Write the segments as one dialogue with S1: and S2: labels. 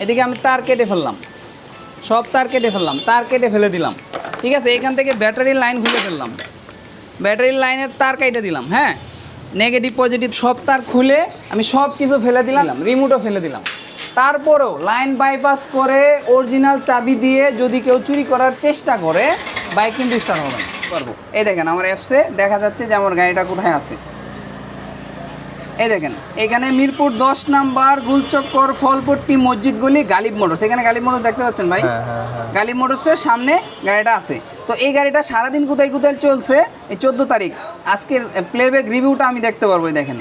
S1: এদিকে আমি তার কেটে ফেললাম, সব তার কেটে ফেললাম, তার কেটে ফেলে দিলাম। ঠিক আছে, এখান থেকে ব্যাটারির লাইন খুলে ফেললাম, ব্যাটারির লাইনের তার কেটে দিলাম। হ্যাঁ, নেগেটিভ পজিটিভ সব তার খুলে আমি সব কিছু ফেলে দিলাম, রিমোটও ফেলে দিলাম। তারপরেও লাইন বাইপাস করে অরিজিনাল চাবি দিয়ে যদি কেউ চুরি করার চেষ্টা করে, বাইক কিন্তু স্টার্ট হবে না। পারবো। এই দেখেন আমার অ্যাপসে দেখা যাচ্ছে যে আমার গাড়িটা কোথায় আছে। এই দেখেন এখানে মিরপুর 10 নাম্বার গুলচক্কর ফলপট্টি মসজিদ গলি গালিব মোটরস, এখানে গালিব মোটরস দেখতে পাচ্ছেন ভাই? গালিব মোটরসের সামনে গাড়িটা আছে। তো এই গাড়িটা সারাদিন কোথায় কোথায় চলছে, এই 14 তারিখ আজকের প্লেব্যাক রিভিউটা আমি দেখতে পারবো। এই দেখেন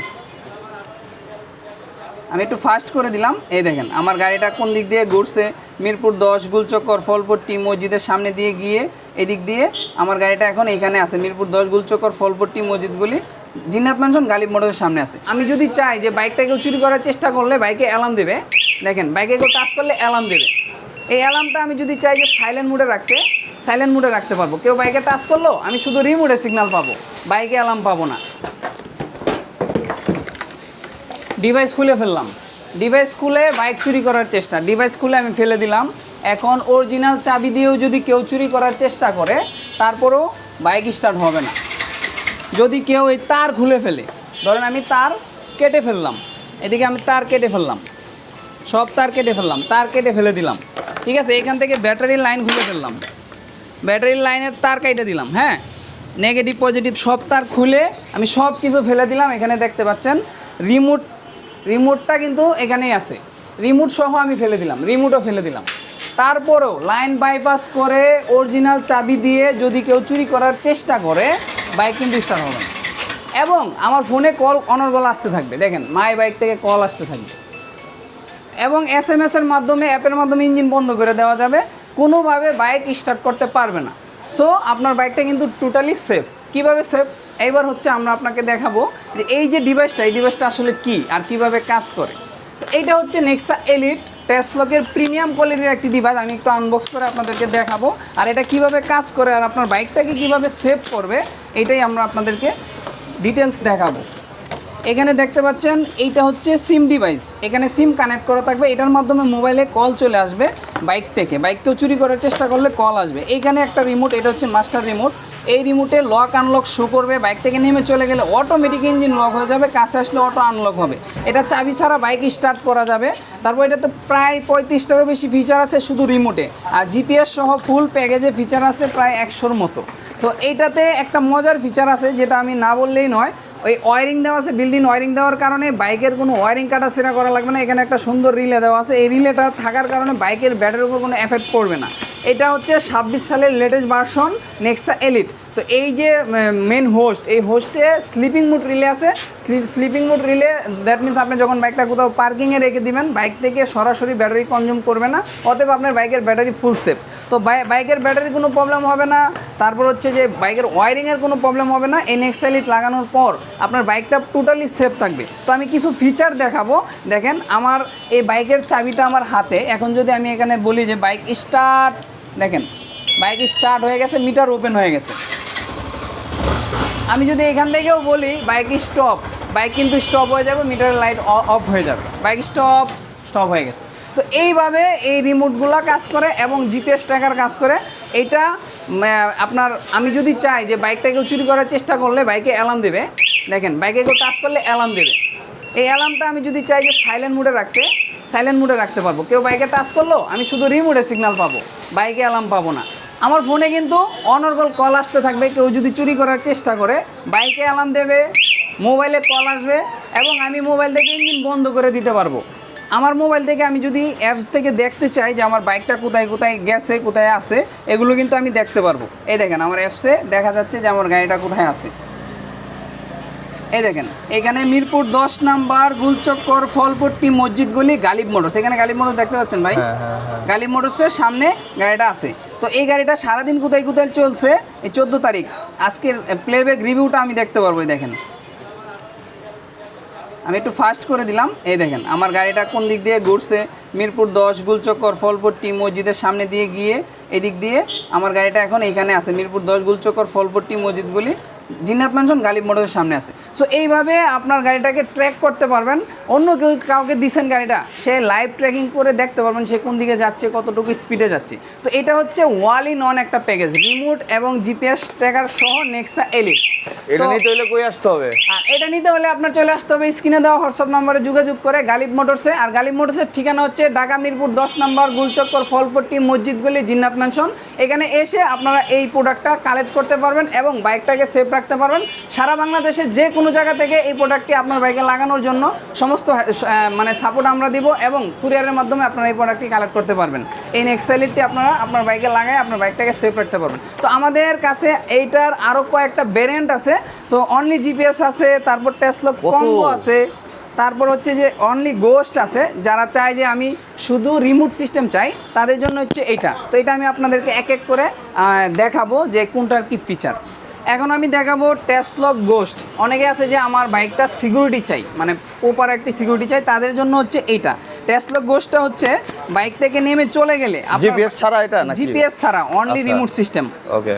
S1: আমি একটু ফাস্ট করে দিলাম। এই দেখেন আমার গাড়িটা কোন দিক দিয়ে ঘুরছে, মিরপুর 10 গুলচক্কর ফলপট্টি মসজিদের সামনে দিয়ে গিয়ে এদিক দিয়ে আমার গাড়িটা এখন এখানে আছে, মিরপুর 10 গুলচক্কর ফলপট্টি মসজিদগুলি জিন্নাত ম্যানশন গালিব মোটরের সামনে আছে। আমি যদি চাই যে বাইকটাকেও চুরি করার চেষ্টা করলে বাইকে অ্যালার্ম দেবে, দেখেন বাইকে কেউ টাচ করলে অ্যালার্ম দেবে। এই অ্যালার্মটা আমি যদি চাই যে সাইলেন্ট মোডে রাখতে, সাইলেন্ট মোডে রাখতে পারবো। কেউ বাইকে টাচ করলো আমি শুধু রিমোটে সিগন্যাল পাবো, বাইকে অ্যালার্ম পাবো না। ডিভাইস খুলে ফেললাম, ডিভাইস খুলে বাইক চুরি করার চেষ্টা, ডিভাইস খুলে আমি ফেলে দিলাম। এখন অরিজিনাল চাবি দিয়েও যদি কেউ চুরি করার চেষ্টা করে, তারপরেও বাইক স্টার্ট হবে না। যদি কেউ এই তার খুলে ফেলে, ধরেন আমি তার কেটে ফেললাম, এদিকে আমি তার কেটে ফেললাম, সব তার কেটে ফেললাম, তার কেটে ফেলে দিলাম। ঠিক আছে, এখান থেকে ব্যাটারির লাইন খুলে ফেললাম, ব্যাটারির লাইনের তার কেটে দিলাম। হ্যাঁ, নেগেটিভ পজিটিভ সব তার খুলে আমি সব কিছু ফেলে দিলাম। এখানে দেখতে পাচ্ছেন রিমোটটা কিন্তু এখানেই আছে, রিমোট সহ আমি ফেলে দিলাম, রিমোটও ফেলে দিলাম। তারপরেও লাইন বাইপাস করে অরিজিনাল চাবি দিয়ে যদি কেউ চুরি করার চেষ্টা করে, বাইক কিন্তু স্টার্ট হবে না। এবং আমার ফোনে কল অনর্গল আসতে থাকবে, দেখেন মাই বাইক থেকে কল আসতে থাকবে। এবং SMS এর মাধ্যমে, অ্যাপের মাধ্যমে ইঞ্জিন বন্ধ করে দেওয়া যাবে, কোনোভাবে বাইক স্টার্ট করতে পারবে না। সো আপনার বাইকটা কিন্তু টোটালি সেফ। কিভাবে সেফ, এইবার হচ্ছে আমরা আপনাকে দেখাবো যে এই যে ডিভাইসটা, এই ডিভাইসটা আসলে কি আর কিভাবে কাজ করে। তো এইটা হচ্ছে নেক্সা এলিট টেসলকের প্রিমিয়াম কোয়ালিটির একটি ডিভাইস। আমি একটু আনবক্স করে আপনাদেরকে দেখাবো, আর এটা কিভাবে কাজ করে আর আপনার বাইকটাকে কিভাবে সেভ করবে, এইটাই আমরা আপনাদেরকে ডিটেলস দেখাবো। এখানে দেখতে পাচ্ছেন এইটা হচ্ছে সিম ডিভাইস, এখানে সিম কানেক্ট করা থাকবে, এটার মাধ্যমে মোবাইলে কল চলে আসবে বাইক থেকে, বাইককেও চুরি করার চেষ্টা করলে কল আসবে। এইখানে একটা রিমোট, এটা হচ্ছে মাস্টার রিমোট, এই রিমোটে লক আনলক শো করবে, বাইক থেকে নেমে চলে গেলে অটোমেটিক ইঞ্জিন লক হয়ে যাবে, কাছে আসলে অটো আনলক হবে। এটা চাবি ছাড়া বাইক স্টার্ট করা যাবে। তারপর এটাতে প্রায় 35টারও বেশি ফিচার আছে শুধু রিমোটে, আর জিপিএস সহ ফুল প্যাকেজে ফিচার আছে প্রায় 100-র মতো। সো এইটাতে একটা মজার ফিচার আছে যেটা আমি না বললেই নয়, ওই ওয়ারিং দেওয়া আছে, বিল্ডিং ওয়ারিং দেওয়ার কারণে বাইকের কোনো ওয়ারিং কাটাছেড়া করা লাগবে না। এখানে একটা সুন্দর রিলে দেওয়া আছে, এই রিলেটা থাকার কারণে বাইকের ব্যাটারির উপর কোনো এফেক্ট পড়বে না। এটা হচ্ছে 26 সালের লেটেস্ট ভার্সন নেক্সা এলিট। তো এই যে মেন হোস্ট, এই হোস্টে স্লিপিং মুড রিলে আছে। Sleeping mode relay that means আপনি যখন বাইকটা কোথাও পার্কিংয়ে রেখে দিবেন, বাইক থেকে সরাসরি ব্যাটারি কনজিউম করবে না, অতএব আপনার বাইকের ব্যাটারি ফুল সেফ। তো বাইকের ব্যাটারির কোনো প্রবলেম হবে না। তারপর হচ্ছে যে বাইকের ওয়ারিংয়ের কোনো প্রবলেম হবে না। এই নেক্সা এলিট লাগানোর পর আপনার বাইকটা টোটালি সেফ থাকবে। তো আমি কিছু ফিচার দেখাবো। দেখেন আমার এই বাইকের চাবিটা আমার হাতে, এখন যদি আমি এখানে বলি যে বাইক স্টার্ট, দেখেন বাইক স্টার্ট হয়ে গেছে, মিটার ওপেন হয়ে গেছে। আমি যদি এখান থেকেও বলি বাইক স্টপ, বাইক কিন্তু স্টপ হয়ে যাবে, মিটারের লাইট অফ হয়ে যাবে, বাইক স্টপ হয়ে গেছে। তো এইভাবে এই রিমোটগুলো কাজ করে এবং জিপিএস ট্র্যাকার কাজ করে। এইটা আপনার, আমি যদি চাই যে বাইকটাকেও চুরি করার চেষ্টা করলে বাইকে অ্যালার্ম দেবে, দেখেন বাইকে কেউ টাচ করলে অ্যালার্ম দেবে। এই অ্যালার্মটা আমি যদি চাই যে সাইলেন্ট মোডে রাখতে, সাইলেন্ট মোডে রাখতে পারবো। কেউ বাইকে টাচ করলো আমি শুধু রিমোটে সিগন্যাল পাবো, বাইকে অ্যালার্ম পাবো না। আমার ফোনে কিন্তু অনর্গল কল আসতে থাকবে, কেউ যদি চুরি করার চেষ্টা করে বাইকে অ্যালার্ম দেবে, মোবাইলে কল আসবে এবং আমি মোবাইল থেকে ইঞ্জিন বন্ধ করে দিতে পারবো। আমার মোবাইল থেকে আমি যদি অ্যাপস থেকে দেখতে চাই যে আমার বাইকটা কোথায় কোথায় গেছে, কোথায় আছে, এগুলো কিন্তু আমি দেখতে পারবো। এই দেখেন আমার অ্যাপসে দেখা যাচ্ছে যে আমার গাড়িটা কোথায় আছে। এই দেখেন এখানে মিরপুর 10 নাম্বার গুলচক্কর ফলপট্টি মসজিদ গলি গালিব মোটরস, এখানে গালিব মোটরস দেখতে পাচ্ছেন ভাই? গালিব মোটরসের সামনে গাড়িটা আছে। তো এই গাড়িটা সারাদিন কোথায় কোথায় চলছে, এই 14 তারিখ আজকের প্লেব্যাক রিভিউটা আমি দেখতে পারবো। এই দেখেন আমি একটু ফাস্ট করে দিলাম। এই দেখেন আমার গাড়িটা কোন দিক দিয়ে ঘুরছে, মিরপুর 10 গুলচক্কর ফলপট্টি মসজিদের সামনে দিয়ে গিয়ে এদিক দিয়ে আমার গাড়িটা এখন এইখানে আছে, মিরপুর 10 গুলচক্কর ফলপট্টি মসজিদগুলি জিন্নাত ম্যানশন গালিব মোটরসের সামনে আছে। সো এইভাবে আপনার গাড়িটাকে ট্র্যাক করতে পারবেন। অন্য কেউ কাউকে দিচ্ছেন গাড়িটা, সে লাইভ ট্র্যাকিং করে দেখতে পারবেন সে কোন দিকে যাচ্ছে, কতটুকু স্পিডে যাচ্ছে। তো এটা হচ্ছে ওয়াল ইন ওয়ান একটা প্যাকেজ, রিমোট এবং জিপিএস ট্র্যাকার সহ নেক্সা এলিট।
S2: এটা নিতে হলে কই আসতে হবে?
S1: আর এটা নিতে হলে আপনার চলে আসতে হবে স্ক্রিনে দেওয়া হোয়াটসঅ্যাপ নাম্বারে যোগাযোগ করে গালিব মোটরসে। আর গালিব মোটরসের ঠিকানা হচ্ছে ঢাকা মিরপুর 10 নম্বর গুলচক্কর ফলপট্টি মসজিদ গলি জিন্নাত ম্যানশন। এখানে এসে আপনারা এই প্রোডাক্টটা কালেক্ট করতে পারবেন এবং বাইকটাকে সেফ রাখতে পারবেন। সারা বাংলাদেশে যে কোনো জায়গা থেকে এই প্রোডাক্টটি আপনার বাইকে লাগানোর জন্য সমস্ত মানে সাপোর্ট আমরা দিব এবং কুরিয়ারের মাধ্যমে আপনারা এই প্রোডাক্টটি কালেক্ট করতে পারবেন। এই নেক্সা এলিটটি আপনারা আপনার বাইকে লাগায় আপনার বাইকটাকে সেফ রাখতে পারবেন। তো আমাদের কাছে এইটার আরও কয়েকটা ভেরিয়েন্ট আছে। তো অনলি জিপিএস আছে, তারপর টেসলা কম্বো আছে, তারপর হচ্ছে যে অনলি গোস্ট আছে। যারা চায় যে আমি শুধু রিমোট সিস্টেম চাই তাদের জন্য হচ্ছে এইটা। তো এটা আমি আপনাদেরকে এক এক করে দেখাবো যে কোনটার কি ফিচার। এখন আমি দেখাবো টেসলা গোস্ট। অনেকে আছে যে আমার বাইকটা সিকিউরিটি চাই, মানে প্রপার একটি সিকিউরিটি চাই, তাদের জন্য হচ্ছে এইটা। টেসলা গোস্টটা হচ্ছে বাইক থেকে নেমে চলে গেলে
S2: জিপিএস ছাড়া এটা নাকি?
S1: জিপিএস ছাড়া only remote system,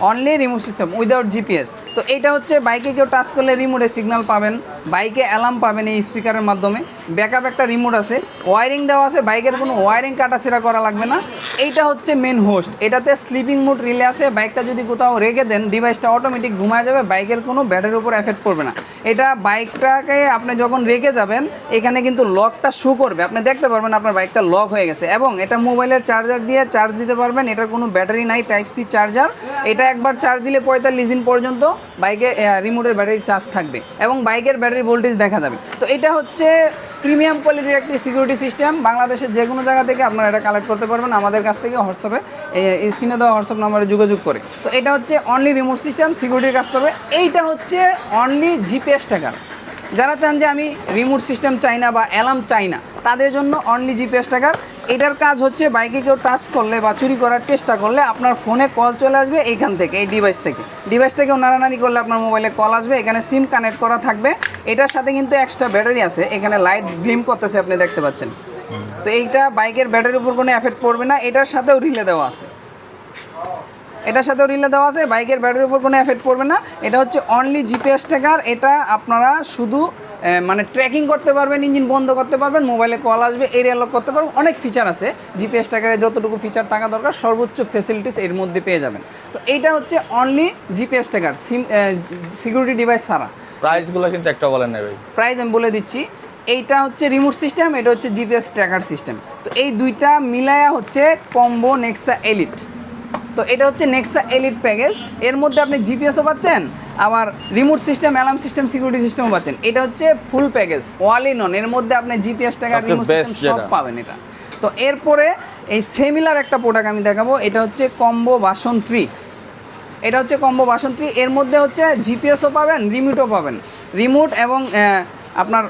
S1: only remote system without GPS. তো এটা হচ্ছে বাইকে কেউ টাচ করলে রিমোটে সিগন্যাল পাবেন, বাইকে অ্যালার্ম পাবেন এই স্পিকারের মাধ্যমে। ব্যাকআপ একটা রিমোট আছে, ওয়ারিং দেওয়া আছে, বাইকের কোনো ওয়ারিং কাটাছেড়া করা লাগবে না। এইটা হচ্ছে মেন হোস্ট, এটাতে স্লিপিং মোড রিলে আছে। বাইকটা যদি কোথাও রেখে দেন ডিভাইসটা অটোমেটিক ঘুমায় যাবে, বাইকের কোনো ব্যাটারির উপর এফেক্ট করবে না। এটা বাইকটাকে আপনি যখন রেখে যাবেন এখানে কিন্তু লকটা শো করবে, আপনি দেখতে পারবেন আপনার বাইকটা লক হয়ে গেছে। এবং এটা মোবাইলের চার্জার দিয়ে চার্জ দিতে পারবেন, এটার কোনো ব্যাটারি নাই, টাইপ সি চার্জার। এটা একবার চার্জ দিলে 45 দিন পর্যন্ত বাইকে রিমোটের ব্যাটারি চার্জ থাকবে এবং বাইকের ব্যাটারি ভোল্টেজ দেখা যাবে। তো এটা হচ্ছে প্রিমিয়াম কোয়ালিটির একটি সিকিউরিটি সিস্টেম। বাংলাদেশের যে কোনো জায়গা থেকে আপনারা এটা কালেক্ট করতে পারবেন আমাদের কাছ থেকে হোয়াটসঅ্যাপে, স্ক্রিনে দেওয়া হোয়াটসঅ্যাপ নাম্বারে যোগাযোগ করে। তো এটা হচ্ছে অনলি রিমোট সিস্টেম, সিকিউরিটির কাজ করবে। এইটা হচ্ছে অনলি জিপিএস ট্র্যাকার। যারা চান যে আমি রিমোট সিস্টেম চাই না বা অ্যালার্ম চাই না তাদের জন্য অনলি জিপিএস ট্র্যাকার। এটার কাজ হচ্ছে বাইকে কেউ টাচ করলে বা চুরি করার চেষ্টা করলে আপনার ফোনে কল চলে আসবে এইখান থেকে, এই ডিভাইসটাকেও নাড়ানাড়ি করলে আপনার মোবাইলে কল আসবে। এখানে সিম কানেক্ট করা থাকবে। এটার সাথে কিন্তু এক্সট্রা ব্যাটারি আছে, এখানে লাইট গ্লিম করতেছে আপনি দেখতে পাচ্ছেন। তো এইটা বাইকের ব্যাটারির উপর কোনো এফেক্ট পড়বে না। এটার সাথেও রিলে দেওয়া আছে, বাইকের ব্যাটারির উপর কোনো এফেক্ট পড়বে না। এটা হচ্ছে অনলি জিপিএস ট্র্যাকার। এটা আপনারা শুধু মানে ট্র্যাকিং করতে পারবেন, ইঞ্জিন বন্ধ করতে পারবেন, মোবাইলে কল আসবে, এরিয়া লক করতে পারবেন, অনেক ফিচার আছে। জিপিএস ট্র্যাকারে যতটুকু ফিচার থাকা দরকার সর্বোচ্চ ফেসিলিটিস এর মধ্যে পেয়ে যাবেন। তো এইটা হচ্ছে only GPS tracker, security device ছাড়া।
S2: প্রাইসগুলো কিন্তু একটা বলেন না ভাই।
S1: প্রাইস আমি বলে দিচ্ছি, এইটা হচ্ছে রিমোট সিস্টেম, এটা হচ্ছে জিপিএস ট্র্যাকার সিস্টেম। তো এই দুইটা মিলায়া হচ্ছে কম্বো নেক্সা এলিট। তো এটা হচ্ছে নেক্সা এলিট প্যাকেজ। এর মধ্যে আপনি জিপিএসও পাচ্ছেন, আবার remote system, alarm system, security সিস্টেমও পাচ্ছেন। এটা হচ্ছে full package, all in one. এর মধ্যে আপনি জিপিএস ট্র্যাকার, রিমোট সিস্টেম সব পাবেন এটা। তো এরপরে এই সিমিলার একটা প্রোডাক্ট আমি দেখাবো, এটা হচ্ছে কম্বো ভার্সন 3। এটা হচ্ছে কম্বো ভার্সন 3। এর মধ্যে হচ্ছে জিপিএসও পাবেন, রিমোটও পাবেন। রিমোট এবং আপনার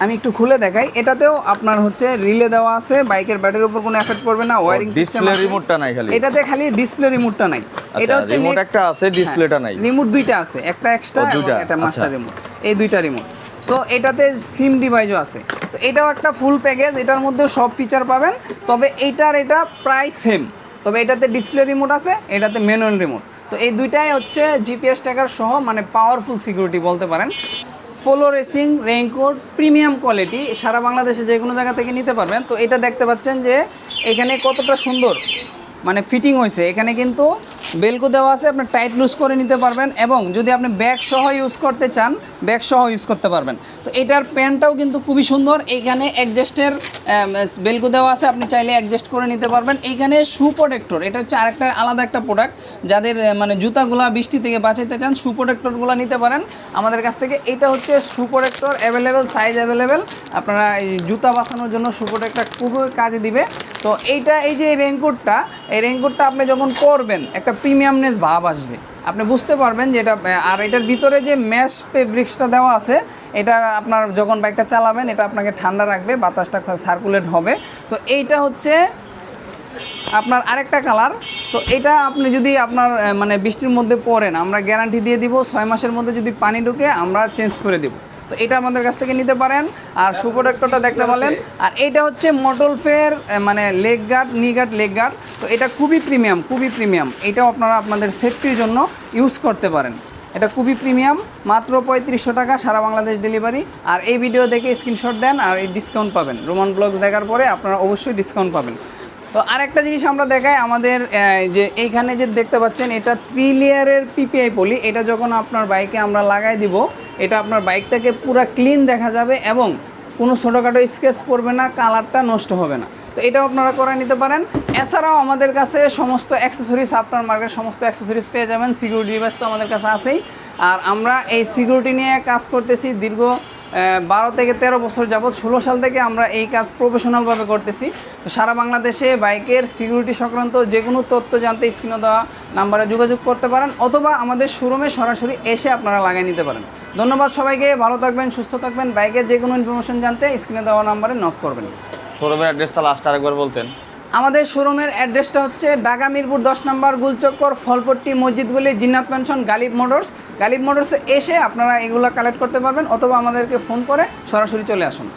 S1: আমি একটু খুলে দেখাই, এটাতেও আপনার হচ্ছে রিলে দেওয়া আছে, বাইকের ব্যাটারির উপর কোনো এফেক্ট পড়বে না, ওয়্যারিং সিস্টেম
S2: ডিসপ্লে রিমোটটা নাই খালি,
S1: এটাতে খালি ডিসপ্লে রিমোটটা নাই। এটা হচ্ছে
S2: রিমোট একটা আছে, ডিসপ্লেটা নাই।
S1: রিমোট দুইটা আছে, একটা এক্সট্রা এবং একটা মাস্টার রিমোট, এই দুইটা রিমোট। সো এটাতে সিম ডিভাইসও আছে। তো এটাও একটা ফুল প্যাকেজ, এটার মধ্যে সব ফিচার পাবেন। তবে এইটার এটা প্রায় সেম, তবে এটাতে ডিসপ্লে রিমোট আছে, এটাতে ম্যানুয়াল রিমোট। তো এই দুইটাই হচ্ছে জিপিএস ট্র্যাকার সহ মানে পাওয়ারফুল সিকিউরিটি বলতে পারেন। Polo racing raincoat premium quality, সারা বাংলাদেশে যে কোনো জায়গা থেকে নিতে পারবেন। তো এটা দেখতে পাচ্ছেন যে এখানে কতটা সুন্দর মানে ফিটিং হয়েছে। এখানে কিন্তু বেলকো দেওয়া আছে, আপনি টাইট লুজ করে নিতে পারবেন এবং যদি আপনি ব্যাগ সহ ইউজ করতে চান ব্যাগ সহ ইউজ করতে পারবেন। তো এটার প্যান্টটাও কিন্তু খুবই সুন্দর। এইখানে অ্যাডজাস্টের বেলকো দেওয়া আছে, আপনি চাইলে অ্যাডজাস্ট করে নিতে পারবেন। এইখানে শু প্রোটেক্টর, এটা হচ্ছে আরেকটা আলাদা একটা প্রোডাক্ট। যাদের মানে জুতাগুলা বৃষ্টি থেকে বাঁচাতে চান শু প্রোটেক্টরগুলো নিতে পারেন আমাদের কাছ থেকে। এটা হচ্ছে শু প্রোটেক্টর অ্যাভেলেবেল, সাইজ অ্যাভেলেবেল। আপনারা এই জুতা বাঁচানোর জন্য শু প্রোটেক্টর খুবই কাজে দিবে। তো এইটা এই যে রেইনকোটটা, এই রেইনকোটটা আপনি যখন পরবেন একটা প্রিমিয়ামনেস ভাব আসবে, আপনি বুঝতে পারবেন যে এটা। আর এটার ভিতরে যে ম্যাশ ফেব্রিক্সটা দেওয়া আছে, এটা আপনার যখন বাইকটা চালাবেন এটা আপনাকে ঠান্ডা রাখবে, বাতাসটা সার্কুলেট হবে। তো এইটা হচ্ছে আপনার আরেকটা কালার। তো এটা আপনি যদি আপনার মানে বৃষ্টির মধ্যে পরেন, আমরা গ্যারান্টি দিয়ে দিব 6 মাসের মধ্যে যদি পানি ঢুকে আমরা চেঞ্জ করে দিব। তো এটা আমাদের কাছ থেকে নিতে পারেন। আর শু প্রোটেক্টরটা দেখতে বলেন। আর এটা হচ্ছে মডেলফের মানে লেগ গার্ড, নি গার্ড, লেগ গার্ড। তো এটা খুবই প্রিমিয়াম, খুবই প্রিমিয়াম। এটাও আপনারা আপনাদের সেফটির জন্য ইউজ করতে পারেন। এটা খুবই প্রিমিয়াম, মাত্র 3500 টাকা, সারা বাংলাদেশ ডেলিভারি। আর এই ভিডিও দেখে স্ক্রিনশট দেন আর এই ডিসকাউন্ট পাবেন। রোমান ব্লগস দেখার পরে আপনারা অবশ্যই ডিসকাউন্ট পাবেন। তো আরেকটা জিনিস আমরা দেখাই, আমাদের যে এইখানে যে দেখতে পাচ্ছেন এটা 3 লেয়ারের পিপিআই পলি। এটা যখন আপনার বাইকে আমরা লাগাই দিব, এটা আপনার বাইকটাকে পুরো ক্লিন দেখা যাবে এবং কোনো ছোটোখাটো স্কেচ পড়বে না, কালারটা নষ্ট হবে না। তো এটাও আপনারা করে নিতে পারেন। এছাড়াও আমাদের কাছে সমস্ত অ্যাক্সেসরিজ, আপনার মার্কেট সমস্ত অ্যাক্সেসরিজ পেয়ে যাবেন। সিকিউরিটি ডিভাইস তো আমাদের কাছে আছেই। আর আমরা এই সিকিউরিটি নিয়ে কাজ করতেছি দীর্ঘ 12 থেকে 13 বছর যাবৎ। 16 সাল থেকে আমরা এই কাজ প্রফেশনালভাবে করতেছি। তো সারা বাংলাদেশে বাইকের সিকিউরিটি সংক্রান্ত যে কোনো তথ্য জানতে স্ক্রিনে দেওয়া নাম্বারে যোগাযোগ করতে পারেন, অথবা আমাদের শোরুমে সরাসরি এসে আপনারা লাগিয়ে নিতে পারেন। ধন্যবাদ সবাইকে, ভালো থাকবেন, সুস্থ থাকবেন। বাইকের যে কোনো ইনফরমেশন জানতে স্ক্রিনে দেওয়া নাম্বারে নক করবেন।
S2: শোরুমের অ্যাড্রেসটা লাস্ট আরেকবার বলতেন।
S1: আমাদের শোরুমের অ্যাড্রেসটা হচ্ছে ঢাকা মিরপুর 10 নম্বর গুলচক্কর, ফলপট্টি, মসজিদগুলি, জিন্নাত পেনশন, গালিব মোটরস। গালিব মোটরসে এসে আপনারা এগুলো কালেক্ট করতে পারবেন, অথবা আমাদেরকে ফোন করে সরাসরি চলে আসুন।